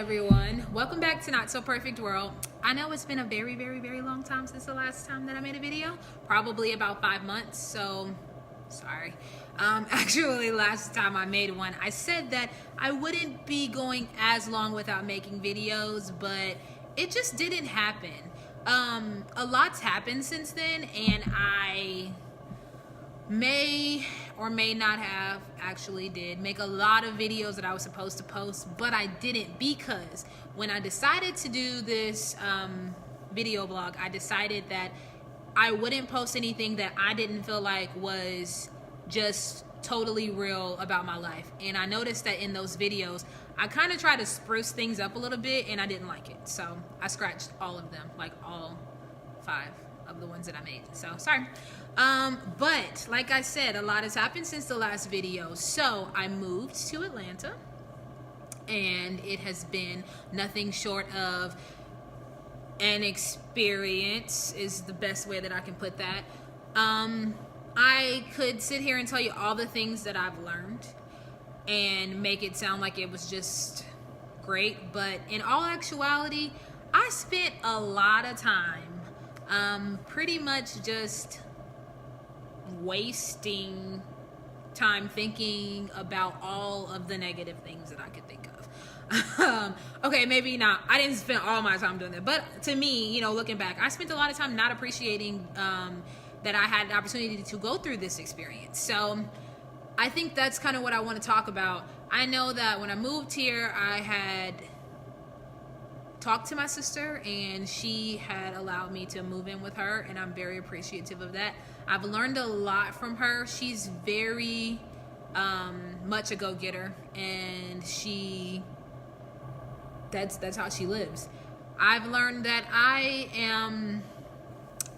everyone. Welcome back to Not So Perfect World. I know it's been a very, very, very long time since the last time that I made a video. Probably about 5 months, so sorry. Actually, last time I made one, I said that I wouldn't be going as long without making videos, but it just didn't happen. A lot's happened since then, and I may or may not have actually did make a lot of videos that I was supposed to post, but I didn't, because when I decided to do this video blog, I decided that I wouldn't post anything that I didn't feel like was just totally real about my life. And I noticed that in those videos I kind of tried to spruce things up a little bit, and I didn't like it, so I scratched all of them, like all 5 of the ones that I made. So sorry. But like I said, a lot has happened since the last video. So I moved to Atlanta, and it has been nothing short of an experience, is the best way that I can put that. I could sit here and tell you all the things that I've learned and make it sound like it was just great, but in all actuality, I spent a lot of time pretty much just wasting time thinking about all of the negative things that I could think of. Okay, maybe not. I didn't spend all my time doing that, but to me, looking back, I spent a lot of time not appreciating that I had the opportunity to go through this experience. So I think that's kind of what I want to talk about. I know that when I moved here, I had talked to my sister, and she had allowed me to move in with her, and I'm very appreciative of that. I've learned a lot from her. She's very much a go-getter, and that's how she lives. I've learned that I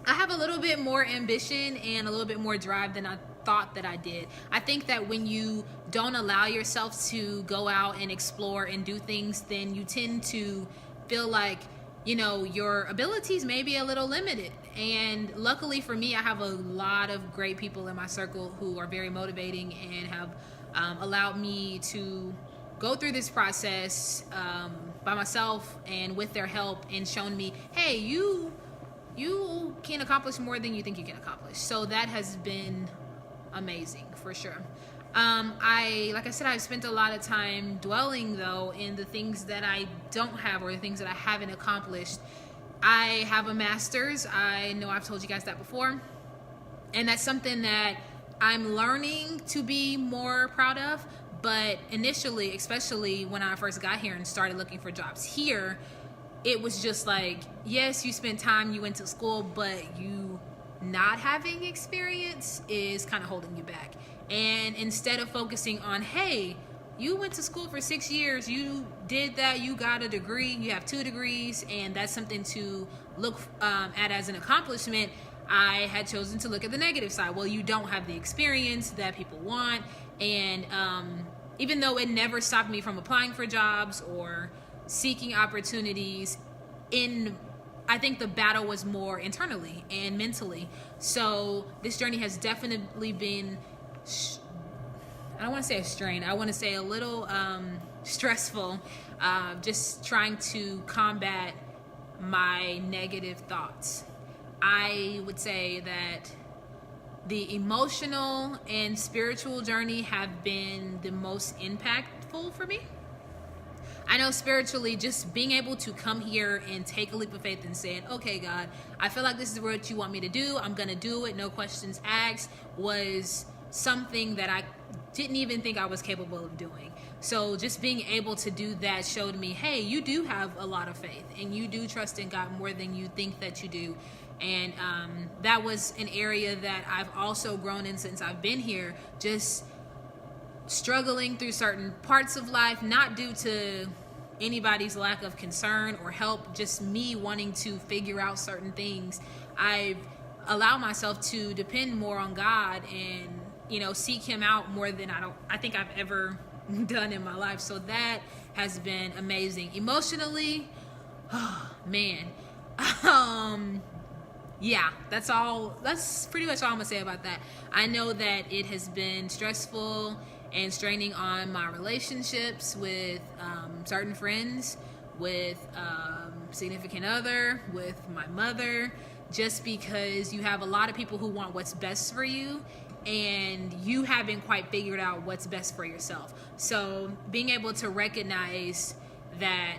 have a little bit more ambition and a little bit more drive than I thought that I did. I think that when you don't allow yourself to go out and explore and do things, then you tend to feel like, your abilities may be a little limited. And luckily for me, I have a lot of great people in my circle who are very motivating and have allowed me to go through this process by myself and with their help, and shown me, hey, you can accomplish more than you think you can accomplish. So that has been amazing for sure. Like I said, I've spent a lot of time dwelling though in the things that I don't have, or the things that I haven't accomplished. I have a master's. I know I've told you guys that before, and that's something that I'm learning to be more proud of. But initially, especially when I first got here and started looking for jobs here, it was just like, yes, you spent time, you went to school, but you not having experience is kind of holding you back. And instead of focusing on, hey, you went to school for 6 years, you did that, you got a degree, you have 2 degrees, and that's something to look at as an accomplishment, I had chosen to look at the negative side. Well, you don't have the experience that people want, and even though it never stopped me from applying for jobs or seeking opportunities, I think the battle was more internally and mentally. So this journey has definitely been, I don't want to say a strain, I want to say a little stressful, just trying to combat my negative thoughts. I would say that the emotional and spiritual journey have been the most impactful for me. I know spiritually, just being able to come here and take a leap of faith and say, okay, God, I feel like this is what you want me to do. I'm going to do it. No questions asked, was something that I didn't even think I was capable of doing. So just being able to do that showed me, hey, you do have a lot of faith, and you do trust in God more than you think that you do. And that was an area that I've also grown in since I've been here, just struggling through certain parts of life, not due to anybody's lack of concern or help, just me wanting to figure out certain things. I've allowed myself to depend more on God and, seek him out more than I think I've ever done in my life. So that has been amazing. Emotionally, oh man. Yeah, that's pretty much all I'm gonna say about that. I know that it has been stressful and straining on my relationships with certain friends, with significant other, with my mother, just because you have a lot of people who want what's best for you and you haven't quite figured out what's best for yourself. So being able to recognize that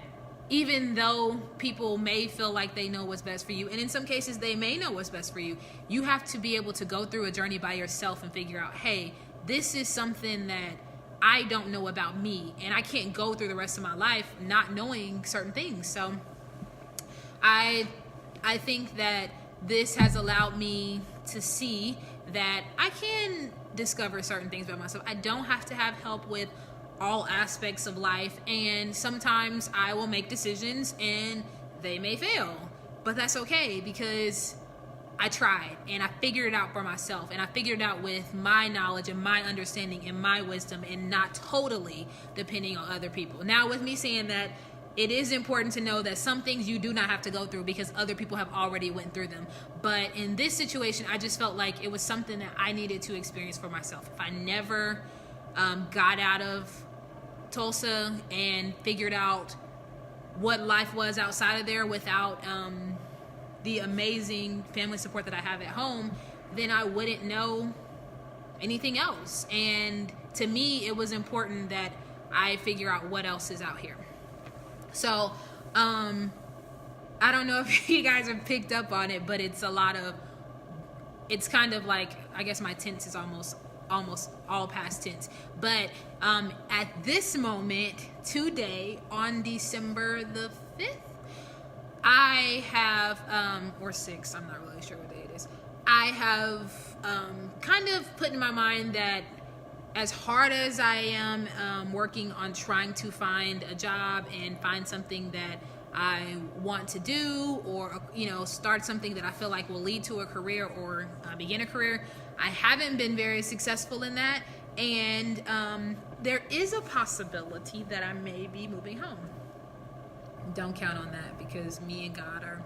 even though people may feel like they know what's best for you, and in some cases they may know what's best for you, you have to be able to go through a journey by yourself and figure out, hey, this is something that I don't know about me, and I can't go through the rest of my life not knowing certain things. So I think that this has allowed me to see that I can discover certain things about myself. I don't have to have help with all aspects of life, and sometimes I will make decisions and they may fail, but that's okay because I tried and I figured it out for myself, and I figured it out with my knowledge and my understanding and my wisdom, and not totally depending on other people. Now, with me saying that, it is important to know that some things you do not have to go through because other people have already went through them. But in this situation, I just felt like it was something that I needed to experience for myself. If I never got out of Tulsa and figured out what life was outside of there without the amazing family support that I have at home, then I wouldn't know anything else. And to me, it was important that I figure out what else is out here. So, I don't know if you guys have picked up on it, but it's kind of like, I guess my tense is almost all past tense. But at this moment, today, on December the 5th, I have, or 6th, I'm not really sure what day it is. I have kind of put in my mind that as hard as I am working on trying to find a job and find something that I want to do, or start something that I feel like will lead to a career or begin a career, I haven't been very successful in that, and there is a possibility that I may be moving home. Don't count on that because me and God are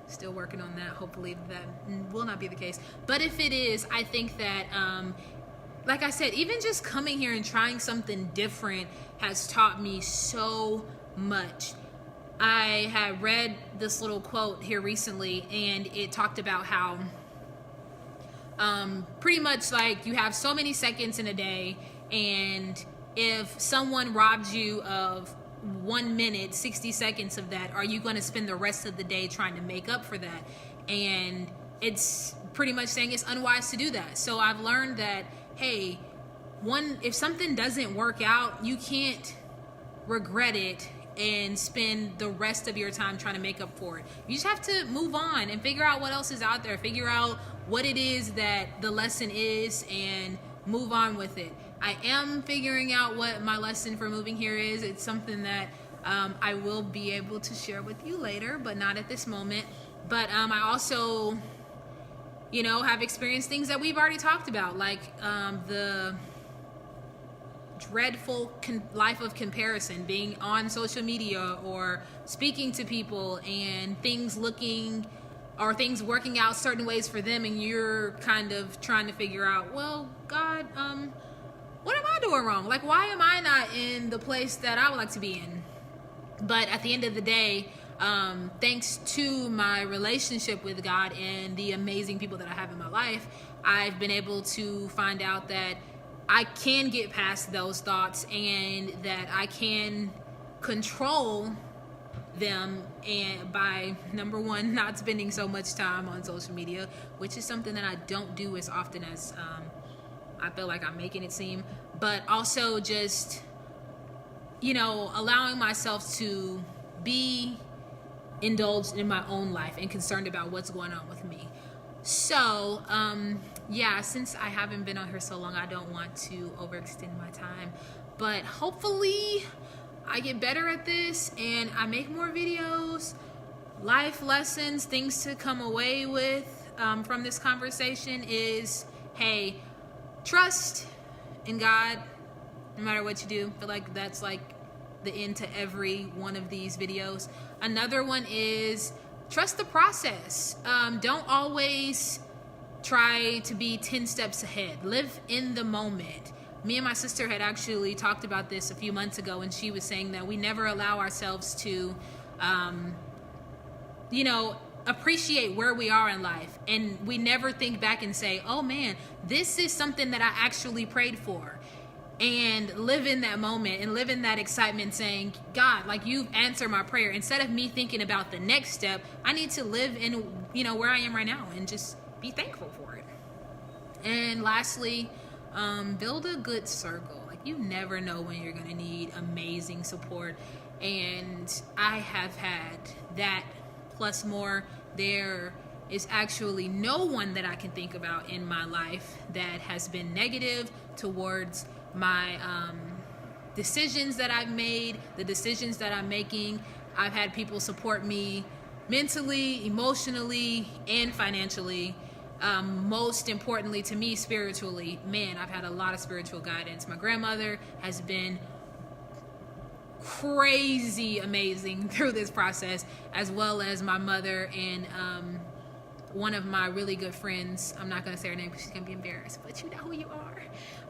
still working on that. Hopefully that will not be the case, but if it is, I think that like I said, even just coming here and trying something different has taught me so much. I had read this little quote here recently, and it talked about how pretty much like you have so many seconds in a day, and if someone robs you of 1 minute, 60 seconds of that, are you going to spend the rest of the day trying to make up for that? And it's pretty much saying it's unwise to do that. So I've learned that, hey, if something doesn't work out, you can't regret it and spend the rest of your time trying to make up for it. You just have to move on and figure out what else is out there. Figure out what it is that the lesson is and move on with it. I am figuring out what my lesson for moving here is. It's something that I will be able to share with you later, but not at this moment. But I also have experienced things that we've already talked about, like the dreadful life of comparison, being on social media or speaking to people and things working out certain ways for them, and you're kind of trying to figure out, well, God, what am I doing wrong? Like, why am I not in the place that I would like to be in? But at the end of the day, thanks to my relationship with God and the amazing people that I have in my life, I've been able to find out that I can get past those thoughts and that I can control them, and by number one, not spending so much time on social media, which is something that I don't do as often as I feel like I'm making it seem, but also just allowing myself to be indulged in my own life and concerned about what's going on with me. So since I haven't been on here so long, I don't want to overextend my time, but hopefully I get better at this and I make more videos, life lessons, things to come away with from this conversation is, hey, trust in God no matter what you do. I feel like that's like the end to every one of these videos. Another one is trust the process. Don't always try to be 10 steps ahead. Live in the moment. me and my sister had actually talked about this a few months ago, and she was saying that we never allow ourselves to, appreciate where we are in life. And we never think back and say, oh man, this is something that I actually prayed for. And live in that moment and live in that excitement saying, God, like, you've answered my prayer. Instead of me thinking about the next step, I need to live in, where I am right now and just be thankful for it. And lastly, build a good circle. Like, you never know when you're going to need amazing support. And I have had that plus more. There is actually no one that I can think about in my life that has been negative towards my decisions that I've made, the decisions that I'm making. I've had people support me mentally, emotionally, and financially. Most importantly to me, spiritually. Man, I've had a lot of spiritual guidance. My grandmother has been crazy amazing through this process, as well as my mother and one of my really good friends. I'm not going to say her name because she's going to be embarrassed, but you know who you are.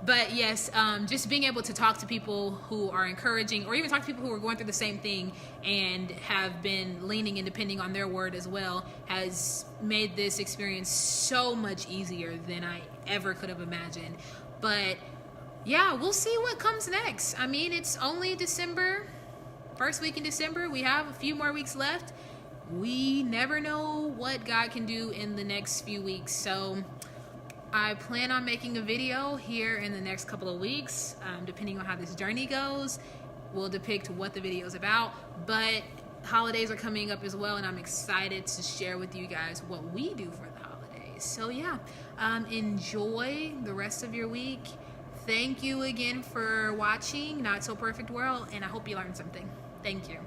But yes, just being able to talk to people who are encouraging, or even talk to people who are going through the same thing and have been leaning and depending on their word as well, has made this experience so much easier than I ever could have imagined. But yeah, we'll see what comes next. I mean, it's only December, first week in December. We have a few more weeks left. We never know what God can do in the next few weeks. So I plan on making a video here in the next couple of weeks. Depending on how this journey goes, we'll depict what the video is about. But holidays are coming up as well, and I'm excited to share with you guys what we do for the holidays. So yeah, enjoy the rest of your week. Thank you again for watching Not So Perfect World, and I hope you learned something. Thank you.